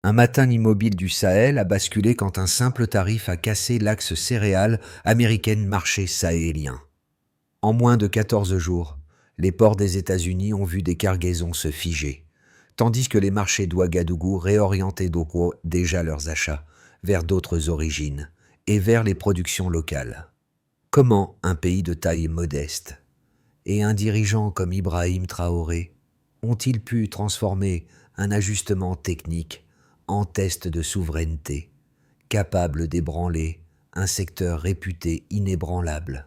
Un matin immobile du Sahel a basculé quand un simple tarif a cassé l'axe céréales américaine-marché sahélien. En moins de 14 jours, les ports des États-Unis ont vu des cargaisons se figer, tandis que les marchés d'Ouagadougou réorientaient donc déjà leurs achats vers d'autres origines et vers les productions locales. Comment un pays de taille modeste et un dirigeant comme Ibrahim Traoré ont-ils pu transformer un ajustement technique en test de souveraineté, capable d'ébranler un secteur réputé inébranlable?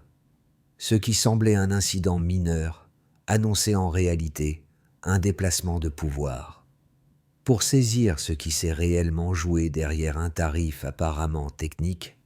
Ce qui semblait un incident mineur annonçait en réalité un déplacement de pouvoir. Pour saisir ce qui s'est réellement joué derrière un tarif apparemment technique,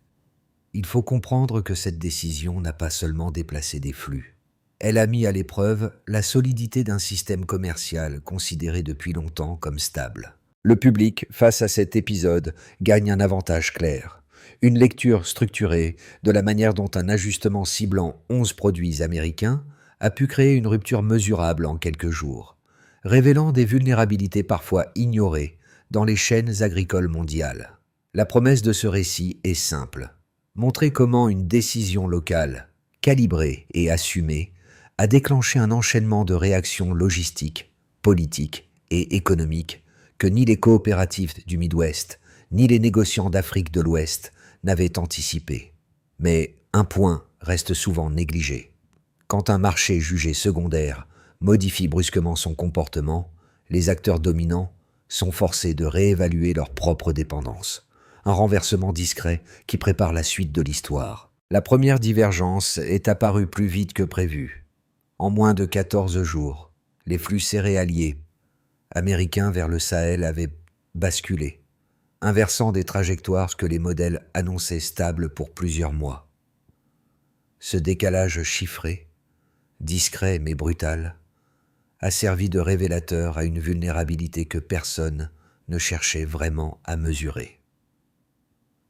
il faut comprendre que cette décision n'a pas seulement déplacé des flux. Elle a mis à l'épreuve la solidité d'un système commercial considéré depuis longtemps comme stable. Le public, face à cet épisode, gagne un avantage clair. Une lecture structurée de la manière dont un ajustement ciblant 11 produits américains a pu créer une rupture mesurable en quelques jours, révélant des vulnérabilités parfois ignorées dans les chaînes agricoles mondiales. La promesse de ce récit est simple: montrer comment une décision locale, calibrée et assumée, a déclenché un enchaînement de réactions logistiques, politiques et économiques que ni les coopératives du Midwest, ni les négociants d'Afrique de l'Ouest n'avaient anticipé. Mais un point reste souvent négligé. Quand un marché jugé secondaire modifie brusquement son comportement, les acteurs dominants sont forcés de réévaluer leur propre dépendance. Un renversement discret qui prépare la suite de l'histoire. La première divergence est apparue plus vite que prévu. En moins de 14 jours, les flux céréaliers américains vers le Sahel avaient basculé, inversant des trajectoires que les modèles annonçaient stables pour plusieurs mois. Ce décalage chiffré, discret mais brutal, a servi de révélateur à une vulnérabilité que personne ne cherchait vraiment à mesurer.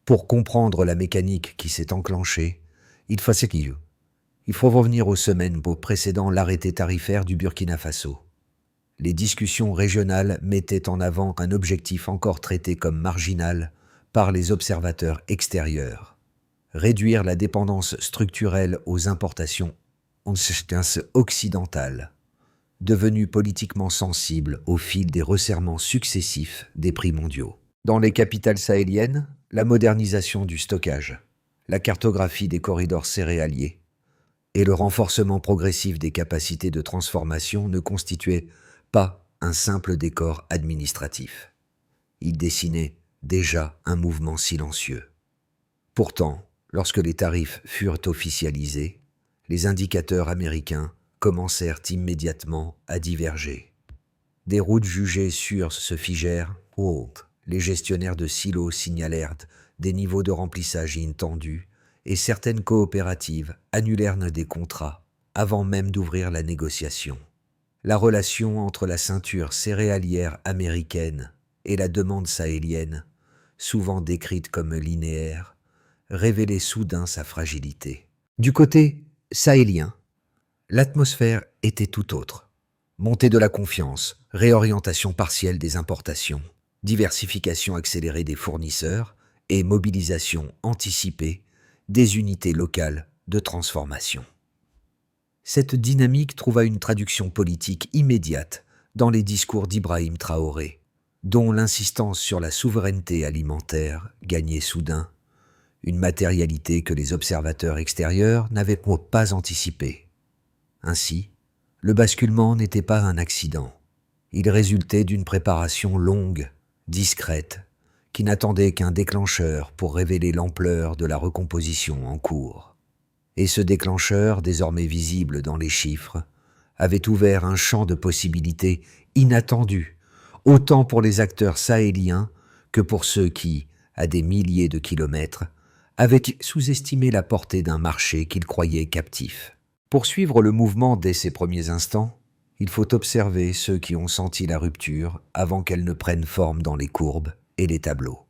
Pour comprendre la mécanique qui s'est enclenchée, il faut revenir aux semaines précédant l'arrêté tarifaire du Burkina Faso. Les discussions régionales mettaient en avant un objectif encore traité comme marginal par les observateurs extérieurs: réduire la dépendance structurelle aux importations occidentales, devenues politiquement sensibles au fil des resserrements successifs des prix mondiaux. Dans les capitales sahéliennes, la modernisation du stockage, la cartographie des corridors céréaliers et le renforcement progressif des capacités de transformation ne constituaient pas un simple décor administratif. Il dessinait déjà un mouvement silencieux. Pourtant, lorsque les tarifs furent officialisés, les indicateurs américains commencèrent immédiatement à diverger. Des routes jugées sûres se figèrent. Les gestionnaires de silos signalèrent des niveaux de remplissage inattendus et certaines coopératives annulèrent des contrats avant même d'ouvrir la négociation. La relation entre la ceinture céréalière américaine et la demande sahélienne, souvent décrite comme linéaire, révélait soudain sa fragilité. Du côté sahélien, l'atmosphère était tout autre. Montée de la confiance, réorientation partielle des importations, diversification accélérée des fournisseurs et mobilisation anticipée des unités locales de transformation. Cette dynamique trouva une traduction politique immédiate dans les discours d'Ibrahim Traoré, dont l'insistance sur la souveraineté alimentaire gagnait soudain une matérialité que les observateurs extérieurs n'avaient pas anticipée. Ainsi, le basculement n'était pas un accident. Il résultait d'une préparation longue, discrète, qui n'attendait qu'un déclencheur pour révéler l'ampleur de la recomposition en cours. Et ce déclencheur, désormais visible dans les chiffres, avait ouvert un champ de possibilités inattendues, autant pour les acteurs sahéliens que pour ceux qui, à des milliers de kilomètres, avaient sous-estimé la portée d'un marché qu'ils croyaient captif. Pour suivre le mouvement dès ses premiers instants, il faut observer ceux qui ont senti la rupture avant qu'elle ne prenne forme dans les courbes et les tableaux.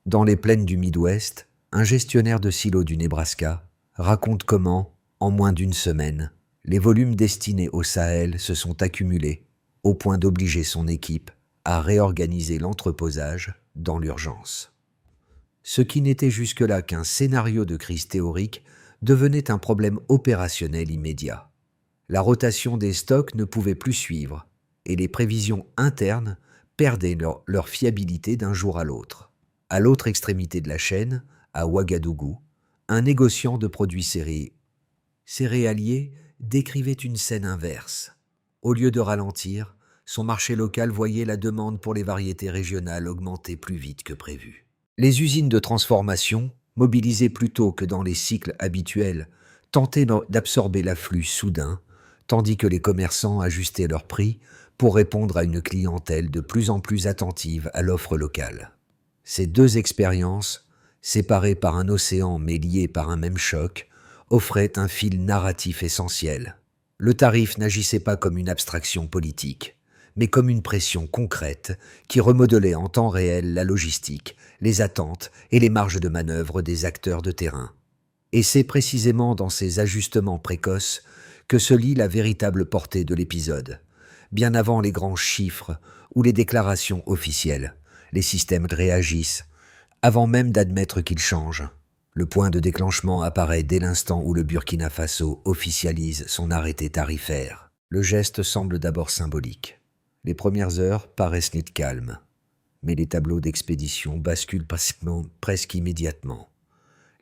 Dans les plaines du Midwest, un gestionnaire de silos du Nebraska raconte comment, en moins d'une semaine, les volumes destinés au Sahel se sont accumulés au point d'obliger son équipe à réorganiser l'entreposage dans l'urgence. Ce qui n'était jusque-là qu'un scénario de crise théorique devenait un problème opérationnel immédiat. La rotation des stocks ne pouvait plus suivre et les prévisions internes perdaient leur fiabilité d'un jour à l'autre. À l'autre extrémité de la chaîne, à Ouagadougou, un négociant de produits céréaliers décrivait une scène inverse. Au lieu de ralentir, son marché local voyait la demande pour les variétés régionales augmenter plus vite que prévu. Les usines de transformation, mobilisées plus tôt que dans les cycles habituels, tentaient d'absorber l'afflux soudain, tandis que les commerçants ajustaient leurs prix pour répondre à une clientèle de plus en plus attentive à l'offre locale. Ces deux expériences, séparées par un océan mais liées par un même choc, offraient un fil narratif essentiel. Le tarif n'agissait pas comme une abstraction politique, mais comme une pression concrète qui remodelait en temps réel la logistique, les attentes et les marges de manœuvre des acteurs de terrain. Et c'est précisément dans ces ajustements précoces que se lit la véritable portée de l'épisode. Bien avant les grands chiffres ou les déclarations officielles, les systèmes réagissent, avant même d'admettre qu'ils changent. Le point de déclenchement apparaît dès l'instant où le Burkina Faso officialise son arrêté tarifaire. Le geste semble d'abord symbolique. Les premières heures paraissent calmes, mais les tableaux d'expédition basculent presque immédiatement.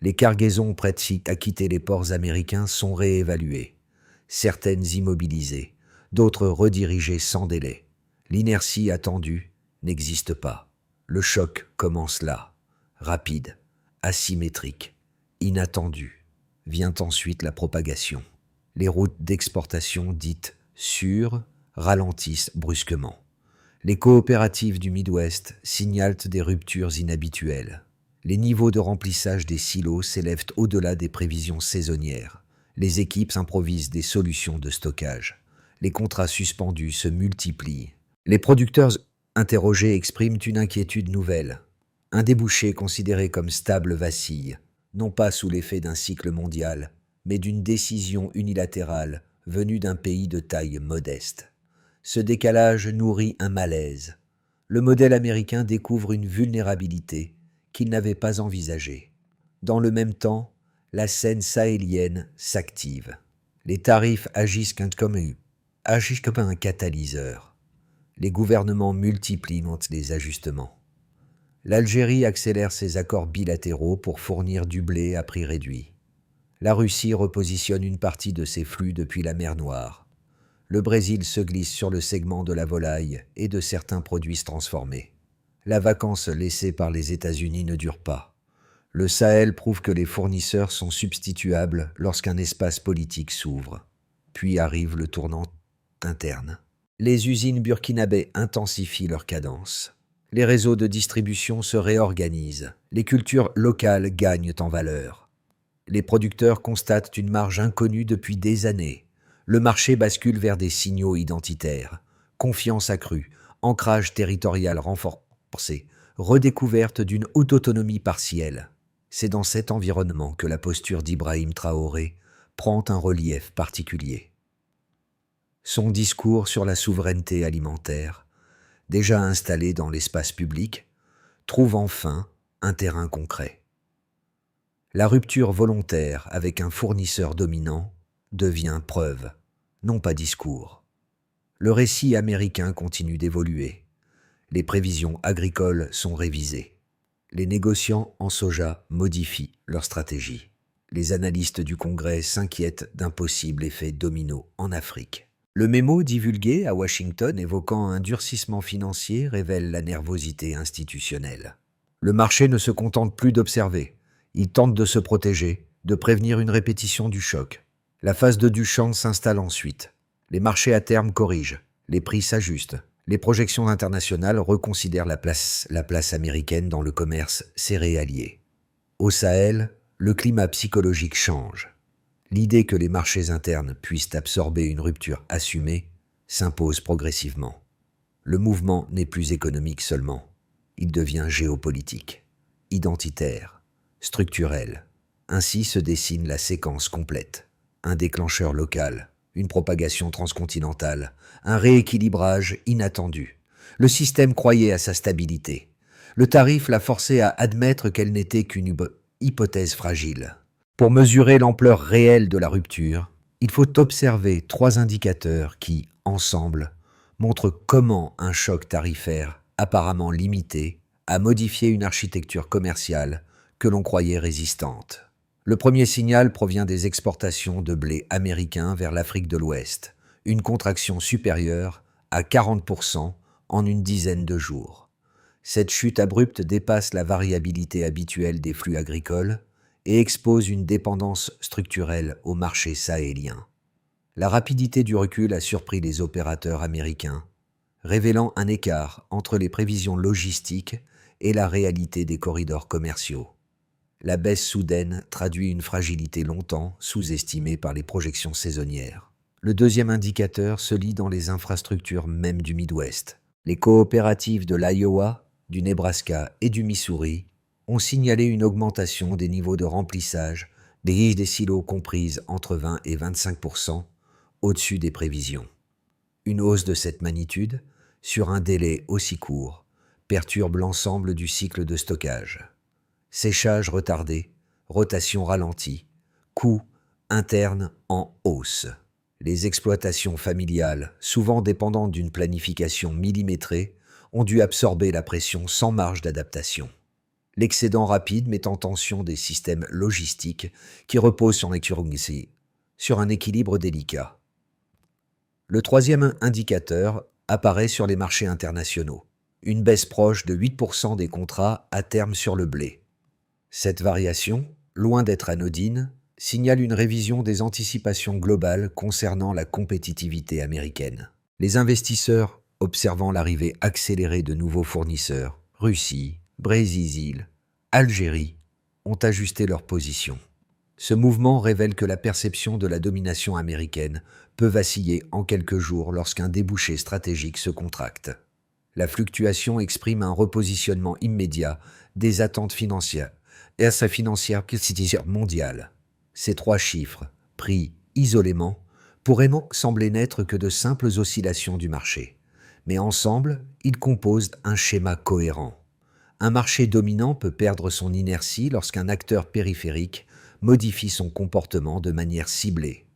Les cargaisons prêtes à quitter les ports américains sont réévaluées, certaines immobilisées, d'autres redirigées sans délai. L'inertie attendue n'existe pas. Le choc commence là, rapide, asymétrique, inattendu. Vient ensuite la propagation. Les routes d'exportation dites sûres ralentissent brusquement. Les coopératives du Midwest signalent des ruptures inhabituelles. Les niveaux de remplissage des silos s'élèvent au-delà des prévisions saisonnières. Les équipes improvisent des solutions de stockage. Les contrats suspendus se multiplient. Les producteurs interrogés expriment une inquiétude nouvelle. Un débouché considéré comme stable vacille, non pas sous l'effet d'un cycle mondial, mais d'une décision unilatérale venue d'un pays de taille modeste. Ce décalage nourrit un malaise. Le modèle américain découvre une vulnérabilité qu'il n'avait pas envisagée. Dans le même temps, la scène sahélienne s'active. Les tarifs agissent comme un catalyseur. Les gouvernements multiplient les ajustements. L'Algérie accélère ses accords bilatéraux pour fournir du blé à prix réduit. La Russie repositionne une partie de ses flux depuis la mer Noire. Le Brésil se glisse sur le segment de la volaille et de certains produits transformés. La vacance laissée par les États-Unis ne dure pas. Le Sahel prouve que les fournisseurs sont substituables lorsqu'un espace politique s'ouvre. Puis arrive le tournant interne. Les usines burkinabées intensifient leur cadence. Les réseaux de distribution se réorganisent. Les cultures locales gagnent en valeur. Les producteurs constatent une marge inconnue depuis des années. Le marché bascule vers des signaux identitaires. Confiance accrue, ancrage territorial renforcé, redécouverte d'une haute autonomie partielle. C'est dans cet environnement que la posture d'Ibrahim Traoré prend un relief particulier. Son discours sur la souveraineté alimentaire, déjà installé dans l'espace public, trouve enfin un terrain concret. La rupture volontaire avec un fournisseur dominant devient preuve, non pas discours. Le récit américain continue d'évoluer. Les prévisions agricoles sont révisées. Les négociants en soja modifient leur stratégie. Les analystes du Congrès s'inquiètent d'un possible effet domino en Afrique. Le mémo divulgué à Washington évoquant un durcissement financier révèle la nervosité institutionnelle. Le marché ne se contente plus d'observer. Il tente de se protéger, de prévenir une répétition du choc. La phase de Duchamp s'installe ensuite. Les marchés à terme corrigent, les prix s'ajustent. Les projections internationales reconsidèrent la place américaine dans le commerce céréalier. Au Sahel, le climat psychologique change. L'idée que les marchés internes puissent absorber une rupture assumée s'impose progressivement. Le mouvement n'est plus économique seulement, il devient géopolitique, identitaire, structurel. Ainsi se dessine la séquence complète. Un déclencheur local, une propagation transcontinentale, un rééquilibrage inattendu. Le système croyait à sa stabilité. Le tarif l'a forcé à admettre qu'elle n'était qu'une hypothèse fragile. Pour mesurer l'ampleur réelle de la rupture, il faut observer 3 indicateurs qui, ensemble, montrent comment un choc tarifaire, apparemment limité, a modifié une architecture commerciale que l'on croyait résistante. Le premier signal provient des exportations de blé américain vers l'Afrique de l'Ouest, une contraction supérieure à 40% en une dizaine de jours. Cette chute abrupte dépasse la variabilité habituelle des flux agricoles et expose une dépendance structurelle au marché sahélien. La rapidité du recul a surpris les opérateurs américains, révélant un écart entre les prévisions logistiques et la réalité des corridors commerciaux. La baisse soudaine traduit une fragilité longtemps sous-estimée par les projections saisonnières. Le deuxième indicateur se lie dans les infrastructures même du Midwest. Les coopératives de l'Iowa, du Nebraska et du Missouri ont signalé une augmentation des niveaux de remplissage des silos comprises entre 20 et 25% au-dessus des prévisions. Une hausse de cette magnitude, sur un délai aussi court, perturbe l'ensemble du cycle de stockage. Séchage retardé, rotation ralentie, coûts internes en hausse. Les exploitations familiales, souvent dépendantes d'une planification millimétrée, ont dû absorber la pression sans marge d'adaptation. L'excédent rapide met en tension des systèmes logistiques qui reposent sur un équilibre délicat. Le troisième indicateur apparaît sur les marchés internationaux. Une baisse proche de 8% des contrats à terme sur le blé. Cette variation, loin d'être anodine, signale une révision des anticipations globales concernant la compétitivité américaine. Les investisseurs, observant l'arrivée accélérée de nouveaux fournisseurs, Russie, Brésil, Algérie, ont ajusté leur position. Ce mouvement révèle que la perception de la domination américaine peut vaciller en quelques jours lorsqu'un débouché stratégique se contracte. La fluctuation exprime un repositionnement immédiat des attentes financières et à sa financière mondiale. Ces 3 chiffres, pris isolément, pourraient donc sembler n'être que de simples oscillations du marché. Mais ensemble, ils composent un schéma cohérent. Un marché dominant peut perdre son inertie lorsqu'un acteur périphérique modifie son comportement de manière ciblée.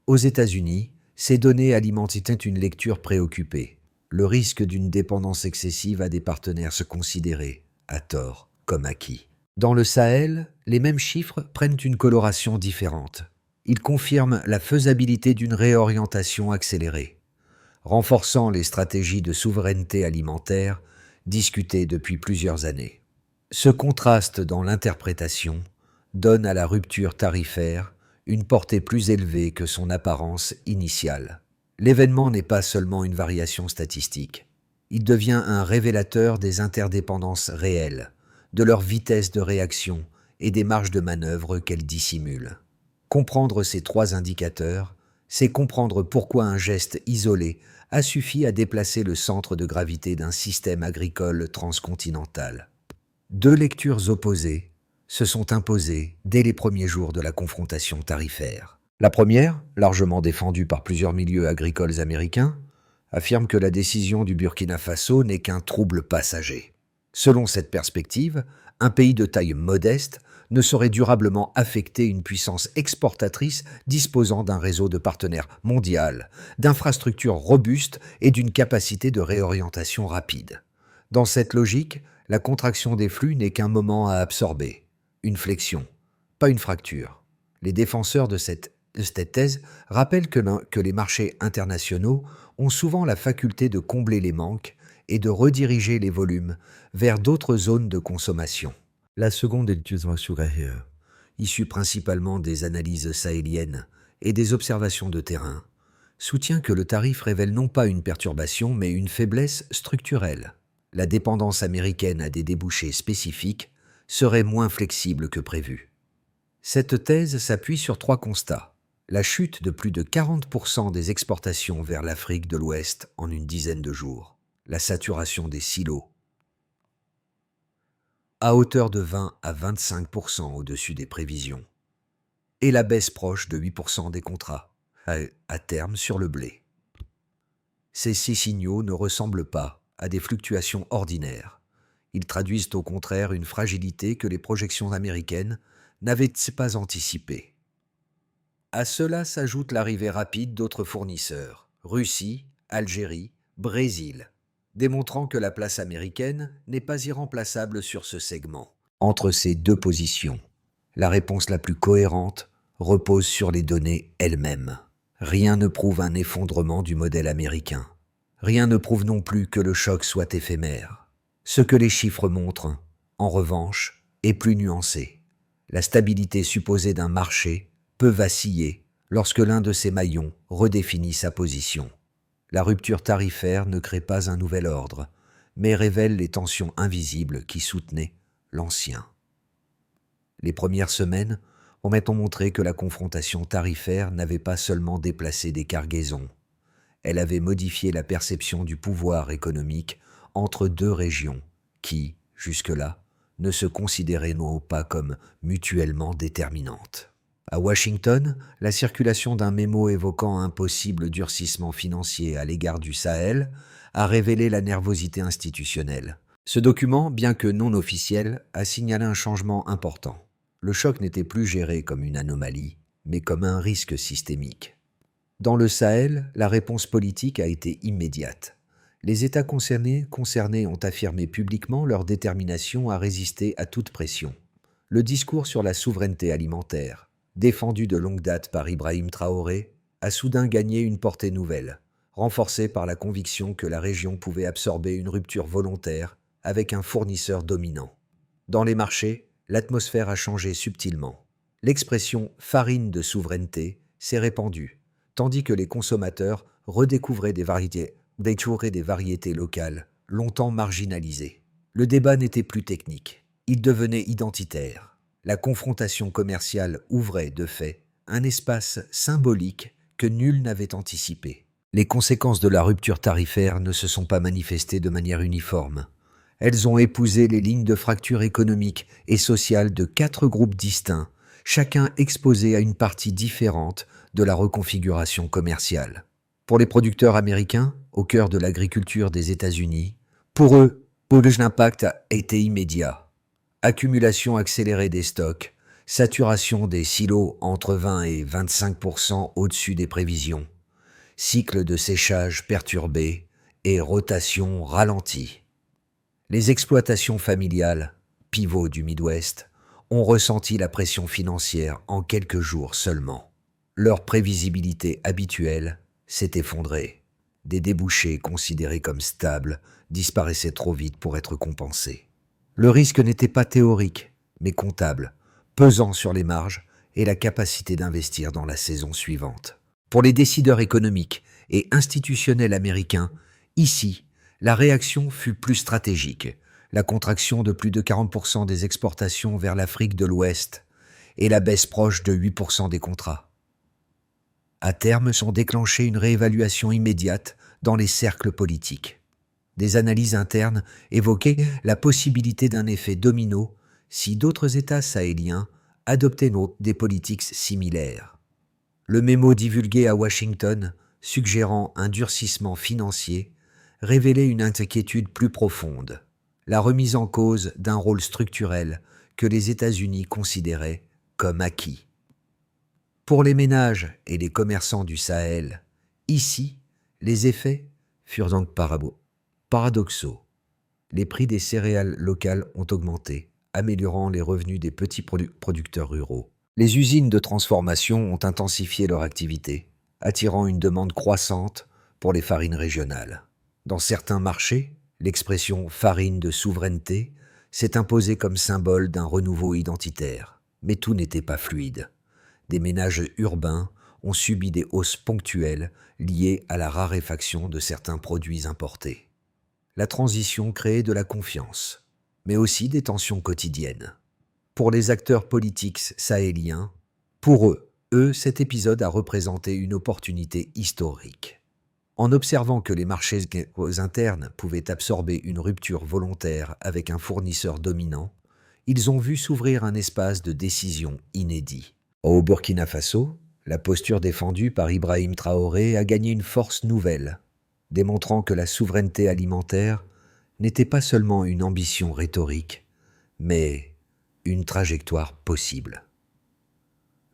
Aux États-Unis, ces données alimentent une lecture préoccupée. Le risque d'une dépendance excessive à des partenaires se considérer, à tort, comme acquis. Dans le Sahel, les mêmes chiffres prennent une coloration différente. Ils confirment la faisabilité d'une réorientation accélérée, renforçant les stratégies de souveraineté alimentaire discutées depuis plusieurs années. Ce contraste dans l'interprétation donne à la rupture tarifaire une portée plus élevée que son apparence initiale. L'événement n'est pas seulement une variation statistique. Il devient un révélateur des interdépendances réelles, de leur vitesse de réaction et des marges de manœuvre qu'elles dissimulent. Comprendre ces 3 indicateurs, c'est comprendre pourquoi un geste isolé a suffi à déplacer le centre de gravité d'un système agricole transcontinental. 2 lectures opposées se sont imposées dès les premiers jours de la confrontation tarifaire. La première, largement défendue par plusieurs milieux agricoles américains, affirme que la décision du Burkina Faso n'est qu'un trouble passager. Selon cette perspective, un pays de taille modeste ne saurait durablement affecter une puissance exportatrice disposant d'un réseau de partenaires mondial, d'infrastructures robustes et d'une capacité de réorientation rapide. Dans cette logique, la contraction des flux n'est qu'un moment à absorber, une flexion, pas une fracture. Les défenseurs de cette thèse rappellent que les marchés internationaux ont souvent la faculté de combler les manques et de rediriger les volumes vers d'autres zones de consommation. La seconde étude issue principalement des analyses sahéliennes et des observations de terrain, soutient que le tarif révèle non pas une perturbation mais une faiblesse structurelle. La dépendance américaine à des débouchés spécifiques serait moins flexible que prévu. Cette thèse s'appuie sur 3 constats. La chute de plus de 40% des exportations vers l'Afrique de l'Ouest en une dizaine de jours. La saturation des silos à hauteur de 20 à 25% au-dessus des prévisions. Et la baisse proche de 8% des contrats à terme sur le blé. Ces 6 signaux ne ressemblent pas à des fluctuations ordinaires. Ils traduisent au contraire une fragilité que les projections américaines n'avaient pas anticipée. À cela s'ajoute l'arrivée rapide d'autres fournisseurs, Russie, Algérie, Brésil, démontrant que la place américaine n'est pas irremplaçable sur ce segment. Entre ces deux positions, la réponse la plus cohérente repose sur les données elles-mêmes. Rien ne prouve un effondrement du modèle américain. Rien ne prouve non plus que le choc soit éphémère. Ce que les chiffres montrent, en revanche, est plus nuancé. La stabilité supposée d'un marché peut vaciller lorsque l'un de ses maillons redéfinit sa position. La rupture tarifaire ne crée pas un nouvel ordre, mais révèle les tensions invisibles qui soutenaient l'ancien. Les premières semaines ont maintenant montré que la confrontation tarifaire n'avait pas seulement déplacé des cargaisons. Elle avait modifié la perception du pouvoir économique entre deux régions qui, jusque-là, ne se considéraient non pas comme mutuellement déterminantes. À Washington, la circulation d'un mémo évoquant un possible durcissement financier à l'égard du Sahel a révélé la nervosité institutionnelle. Ce document, bien que non officiel, a signalé un changement important. Le choc n'était plus géré comme une anomalie, mais comme un risque systémique. Dans le Sahel, la réponse politique a été immédiate. Les États concernés ont affirmé publiquement leur détermination à résister à toute pression. Le discours sur la souveraineté alimentaire, défendu de longue date par Ibrahim Traoré, a soudain gagné une portée nouvelle, renforcée par la conviction que la région pouvait absorber une rupture volontaire avec un fournisseur dominant. Dans les marchés, l'atmosphère a changé subtilement. L'expression « farine de souveraineté » s'est répandue, tandis que les consommateurs redécouvraient des variétés locales, longtemps marginalisées. Le débat n'était plus technique, il devenait identitaire. La confrontation commerciale ouvrait, de fait, un espace symbolique que nul n'avait anticipé. Les conséquences de la rupture tarifaire ne se sont pas manifestées de manière uniforme. Elles ont épousé les lignes de fracture économique et sociale de 4 groupes distincts, chacun exposé à une partie différente de la reconfiguration commerciale. Pour les producteurs américains, au cœur de l'agriculture des États-Unis, pour eux, l'impact a été immédiat. Accumulation accélérée des stocks, saturation des silos entre 20 et 25% au-dessus des prévisions, cycle de séchage perturbé et rotation ralentie. Les exploitations familiales, pivots du Midwest, ont ressenti la pression financière en quelques jours seulement. Leur prévisibilité habituelle s'est effondrée. Des débouchés considérés comme stables disparaissaient trop vite pour être compensés. Le risque n'était pas théorique, mais comptable, pesant sur les marges et la capacité d'investir dans la saison suivante. Pour les décideurs économiques et institutionnels américains, ici, la réaction fut plus stratégique. La contraction de plus de 40% des exportations vers l'Afrique de l'Ouest et la baisse proche de 8% des contrats. À terme sont déclenchées une réévaluation immédiate dans les cercles politiques. Des analyses internes évoquaient la possibilité d'un effet domino si d'autres États sahéliens adoptaient des politiques similaires. Le mémo divulgué à Washington, suggérant un durcissement financier, révélait une inquiétude plus profonde, la remise en cause d'un rôle structurel que les États-Unis considéraient comme acquis. Pour les ménages et les commerçants du Sahel, ici, les effets furent donc paradoxaux. Les prix des céréales locales ont augmenté, améliorant les revenus des petits producteurs ruraux. Les usines de transformation ont intensifié leur activité, attirant une demande croissante pour les farines régionales. Dans certains marchés, l'expression « farine de souveraineté » s'est imposée comme symbole d'un renouveau identitaire. Mais tout n'était pas fluide. Des ménages urbains ont subi des hausses ponctuelles liées à la raréfaction de certains produits importés. La transition créait de la confiance, mais aussi des tensions quotidiennes. Pour les acteurs politiques sahéliens, pour eux, cet épisode a représenté une opportunité historique. En observant que les marchés internes pouvaient absorber une rupture volontaire avec un fournisseur dominant, ils ont vu s'ouvrir un espace de décision inédit. Au Burkina Faso, la posture défendue par Ibrahim Traoré a gagné une force nouvelle, démontrant que la souveraineté alimentaire n'était pas seulement une ambition rhétorique, mais une trajectoire possible.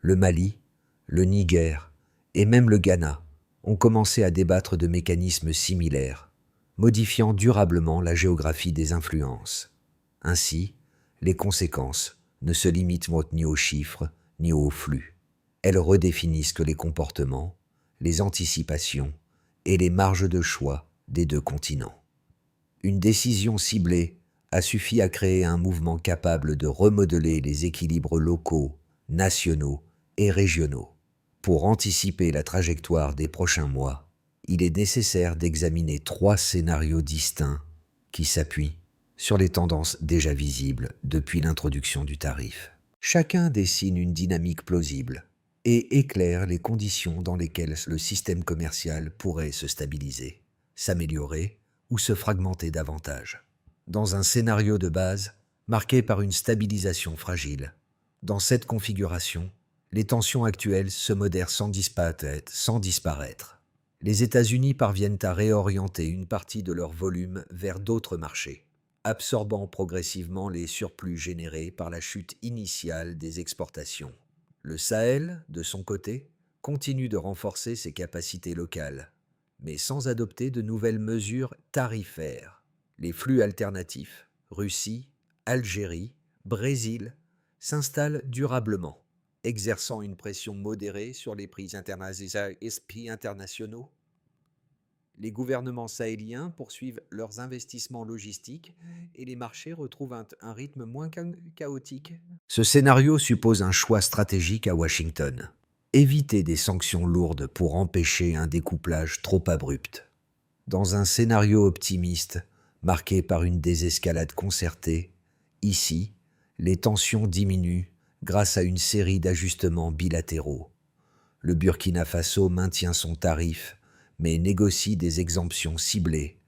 Le Mali, le Niger et même le Ghana ont commencé à débattre de mécanismes similaires, modifiant durablement la géographie des influences. Ainsi, les conséquences ne se limitent ni aux chiffres ni aux flux. Elles redéfinissent les comportements, les anticipations et les marges de choix des deux continents. Une décision ciblée a suffi à créer un mouvement capable de remodeler les équilibres locaux, nationaux et régionaux. Pour anticiper la trajectoire des prochains mois, il est nécessaire d'examiner 3 scénarios distincts qui s'appuient sur les tendances déjà visibles depuis l'introduction du tarif. Chacun dessine une dynamique plausible et éclaire les conditions dans lesquelles le système commercial pourrait se stabiliser, s'améliorer ou se fragmenter davantage. Dans un scénario de base, marqué par une stabilisation fragile, dans cette configuration, les tensions actuelles se modèrent sans disparaître. Les États-Unis parviennent à réorienter une partie de leur volume vers d'autres marchés, absorbant progressivement les surplus générés par la chute initiale des exportations. Le Sahel, de son côté, continue de renforcer ses capacités locales, mais sans adopter de nouvelles mesures tarifaires. Les flux alternatifs, Russie, Algérie, Brésil, s'installent durablement, exerçant une pression modérée sur les prix internationaux. Les gouvernements sahéliens poursuivent leurs investissements logistiques et les marchés retrouvent un rythme moins chaotique. Ce scénario suppose un choix stratégique à Washington. Éviter des sanctions lourdes pour empêcher un découplage trop abrupt. Dans un scénario optimiste, marqué par une désescalade concertée, ici, les tensions diminuent grâce à une série d'ajustements bilatéraux. Le Burkina Faso maintient son tarif, mais négocie des exemptions ciblées,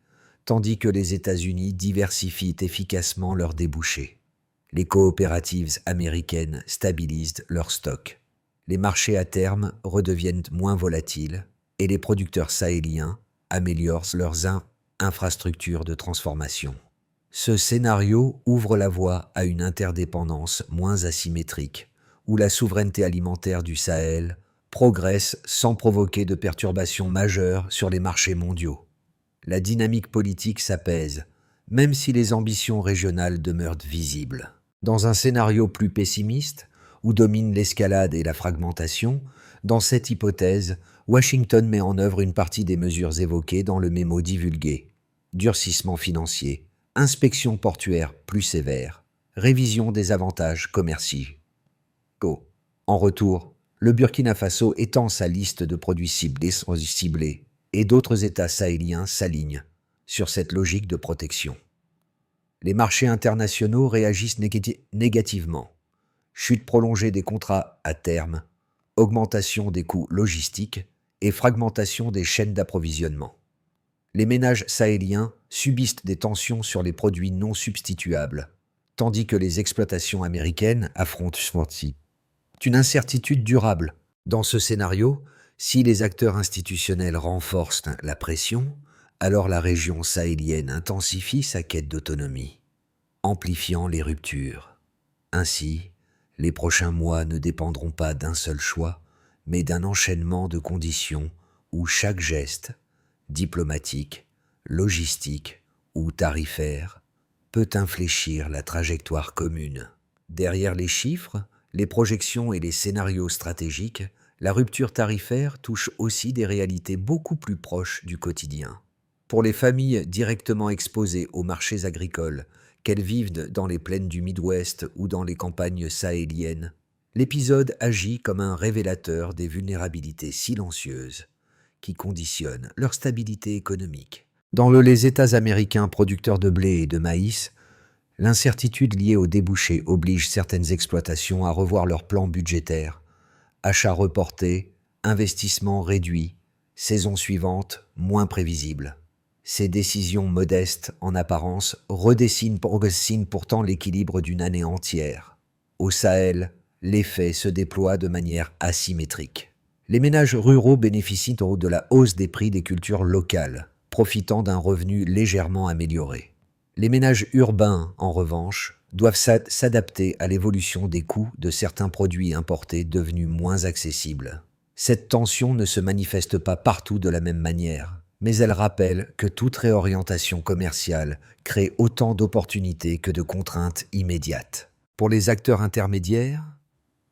tandis que les États-Unis diversifient efficacement leurs débouchés. Les coopératives américaines stabilisent leurs stocks. Les marchés à terme redeviennent moins volatiles et les producteurs sahéliens améliorent leurs infrastructures de transformation. Ce scénario ouvre la voie à une interdépendance moins asymétrique, où la souveraineté alimentaire du Sahel progresse sans provoquer de perturbations majeures sur les marchés mondiaux. La dynamique politique s'apaise, même si les ambitions régionales demeurent visibles. Dans un scénario plus pessimiste, où dominent l'escalade et la fragmentation, dans cette hypothèse, Washington met en œuvre une partie des mesures évoquées dans le mémo divulgué. Durcissement financier, inspection portuaire plus sévère, révision des avantages commerciaux. En retour, le Burkina Faso étend sa liste de produits ciblés et d'autres États sahéliens s'alignent sur cette logique de protection. Les marchés internationaux réagissent négativement. Chute prolongée des contrats à terme, augmentation des coûts logistiques et fragmentation des chaînes d'approvisionnement. Les ménages sahéliens subissent des tensions sur les produits non substituables, tandis que les exploitations américaines affrontent une incertitude durable. Dans ce scénario, si les acteurs institutionnels renforcent la pression, alors la région sahélienne intensifie sa quête d'autonomie, amplifiant les ruptures. Ainsi, les prochains mois ne dépendront pas d'un seul choix, mais d'un enchaînement de conditions où chaque geste, diplomatique, logistique ou tarifaire, peut infléchir la trajectoire commune. Derrière les chiffres, les projections et les scénarios stratégiques, la rupture tarifaire touche aussi des réalités beaucoup plus proches du quotidien. Pour les familles directement exposées aux marchés agricoles, qu'elles vivent dans les plaines du Midwest ou dans les campagnes sahéliennes, l'épisode agit comme un révélateur des vulnérabilités silencieuses qui conditionnent leur stabilité économique. Dans les États américains producteurs de blé et de maïs, l'incertitude liée aux débouchés oblige certaines exploitations à revoir leurs plans budgétaires. Achats reportés, investissements réduits, saison suivante moins prévisible. Ces décisions modestes, en apparence, redessinent pourtant l'équilibre d'une année entière. Au Sahel, l'effet se déploie de manière asymétrique. Les ménages ruraux bénéficient de la hausse des prix des cultures locales, profitant d'un revenu légèrement amélioré. Les ménages urbains, en revanche, doivent s'adapter à l'évolution des coûts de certains produits importés devenus moins accessibles. Cette tension ne se manifeste pas partout de la même manière, mais elle rappelle que toute réorientation commerciale crée autant d'opportunités que de contraintes immédiates. Pour les acteurs intermédiaires,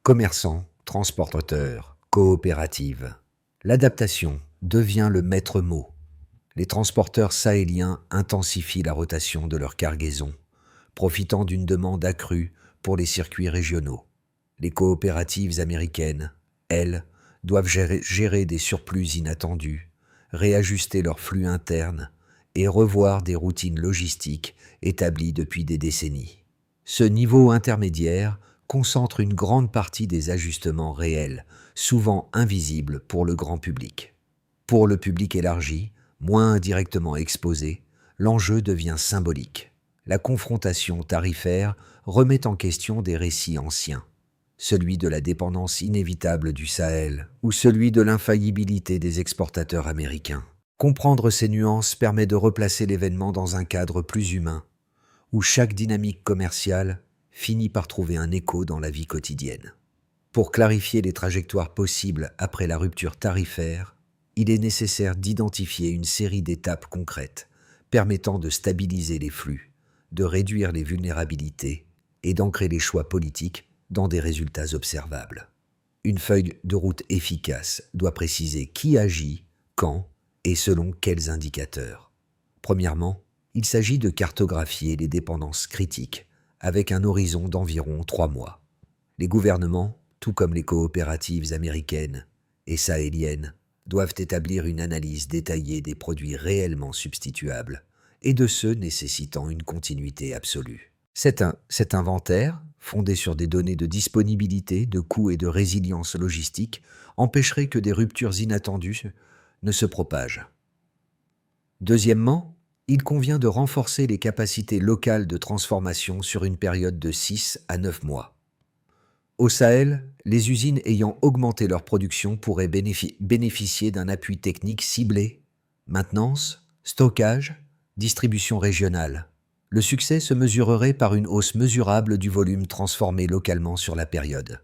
commerçants, transportateurs, coopératives, l'adaptation devient le maître mot. Les transporteurs sahéliens intensifient la rotation de leurs cargaisons, profitant d'une demande accrue pour les circuits régionaux. Les coopératives américaines, elles, doivent gérer des surplus inattendus, réajuster leurs flux internes et revoir des routines logistiques établies depuis des décennies. Ce niveau intermédiaire concentre une grande partie des ajustements réels, souvent invisibles pour le grand public. Pour le public élargi, moins directement exposé, l'enjeu devient symbolique. La confrontation tarifaire remet en question des récits anciens, celui de la dépendance inévitable du Sahel ou celui de l'infaillibilité des exportateurs américains. Comprendre ces nuances permet de replacer l'événement dans un cadre plus humain, où chaque dynamique commerciale finit par trouver un écho dans la vie quotidienne. Pour clarifier les trajectoires possibles après la rupture tarifaire, il est nécessaire d'identifier une série d'étapes concrètes permettant de stabiliser les flux, de réduire les vulnérabilités et d'ancrer les choix politiques dans des résultats observables. Une feuille de route efficace doit préciser qui agit, quand et selon quels indicateurs. Premièrement, il s'agit de cartographier les dépendances critiques avec un horizon d'environ 3 mois. Les gouvernements, tout comme les coopératives américaines et sahéliennes, doivent établir une analyse détaillée des produits réellement substituables et de ceux nécessitant une continuité absolue. Cet inventaire, fondé sur des données de disponibilité, de coûts et de résilience logistique, empêcherait que des ruptures inattendues ne se propagent. Deuxièmement, il convient de renforcer les capacités locales de transformation sur une période de 6 à 9 mois. Au Sahel, les usines ayant augmenté leur production pourraient bénéficier d'un appui technique ciblé, maintenance, stockage, distribution régionale. Le succès se mesurerait par une hausse mesurable du volume transformé localement sur la période.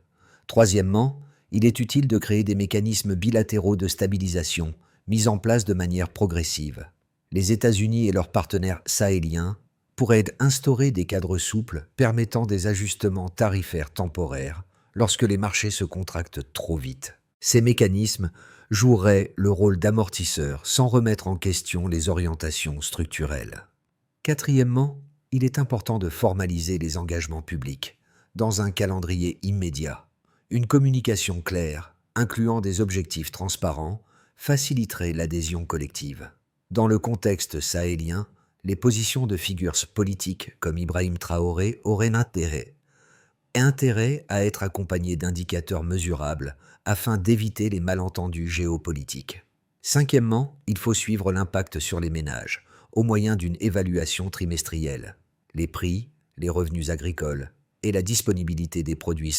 Troisièmement, il est utile de créer des mécanismes bilatéraux de stabilisation, mis en place de manière progressive. Les États-Unis et leurs partenaires sahéliens pourraient instaurer des cadres souples permettant des ajustements tarifaires temporaires lorsque les marchés se contractent trop vite. Ces mécanismes joueraient le rôle d'amortisseur sans remettre en question les orientations structurelles. Quatrièmement, il est important de formaliser les engagements publics dans un calendrier immédiat. Une communication claire, incluant des objectifs transparents, faciliterait l'adhésion collective. Dans le contexte sahélien, les positions de figures politiques comme Ibrahim Traoré auraient intérêt à être accompagnées d'indicateurs mesurables afin d'éviter les malentendus géopolitiques. Cinquièmement, il faut suivre l'impact sur les ménages au moyen d'une évaluation trimestrielle. Les prix, les revenus agricoles et la disponibilité des produits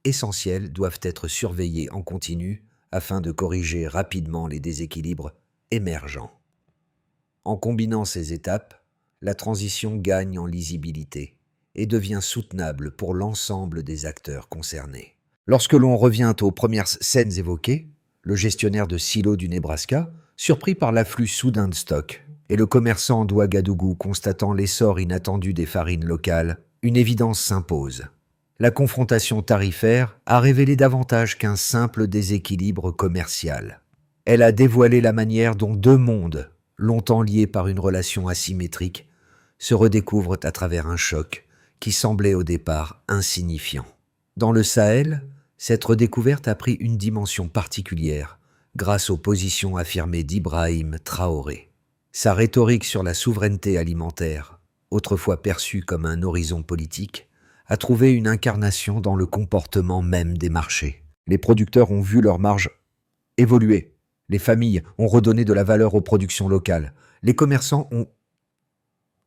essentiels doivent être surveillés en continu afin de corriger rapidement les déséquilibres émergents. En combinant ces étapes, la transition gagne en lisibilité et devient soutenable pour l'ensemble des acteurs concernés. Lorsque l'on revient aux premières scènes évoquées, le gestionnaire de silos du Nebraska, surpris par l'afflux soudain de stock, et le commerçant d'Ouagadougou constatant l'essor inattendu des farines locales, une évidence s'impose. La confrontation tarifaire a révélé davantage qu'un simple déséquilibre commercial. Elle a dévoilé la manière dont deux mondes, longtemps liés par une relation asymétrique, se redécouvrent à travers un choc qui semblait au départ insignifiant. Dans le Sahel, cette redécouverte a pris une dimension particulière grâce aux positions affirmées d'Ibrahim Traoré. Sa rhétorique sur la souveraineté alimentaire, autrefois perçue comme un horizon politique, a trouvé une incarnation dans le comportement même des marchés. Les producteurs ont vu leurs marges évoluer. Les familles ont redonné de la valeur aux productions locales. Les commerçants ont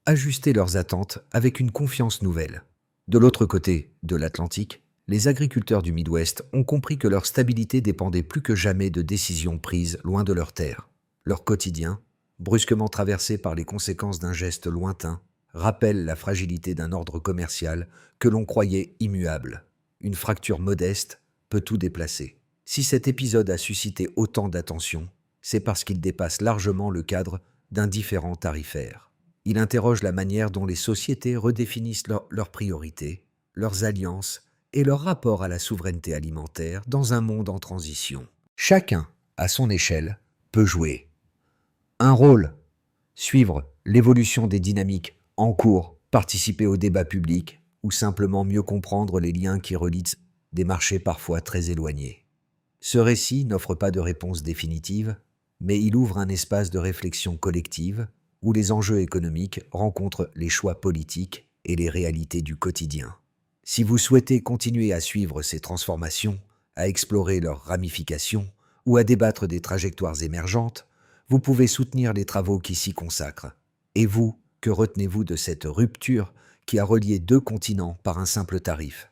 ajusté leurs attentes avec une confiance nouvelle. De l'autre côté de l'Atlantique, les agriculteurs du Midwest ont compris que leur stabilité dépendait plus que jamais de décisions prises loin de leurs terres. Leur quotidien, brusquement traversé par les conséquences d'un geste lointain, rappelle la fragilité d'un ordre commercial que l'on croyait immuable. Une fracture modeste peut tout déplacer. Si cet épisode a suscité autant d'attention, c'est parce qu'il dépasse largement le cadre d'un différend tarifaire. Il interroge la manière dont les sociétés redéfinissent leurs priorités, leurs alliances et leur rapport à la souveraineté alimentaire dans un monde en transition. Chacun, à son échelle, peut jouer un rôle, suivre l'évolution des dynamiques en cours, participer au débat public ou simplement mieux comprendre les liens qui relient des marchés parfois très éloignés. Ce récit n'offre pas de réponse définitive, mais il ouvre un espace de réflexion collective où les enjeux économiques rencontrent les choix politiques et les réalités du quotidien. Si vous souhaitez continuer à suivre ces transformations, à explorer leurs ramifications ou à débattre des trajectoires émergentes, vous pouvez soutenir les travaux qui s'y consacrent. Et vous, que retenez-vous de cette rupture qui a relié deux continents par un simple tarif ?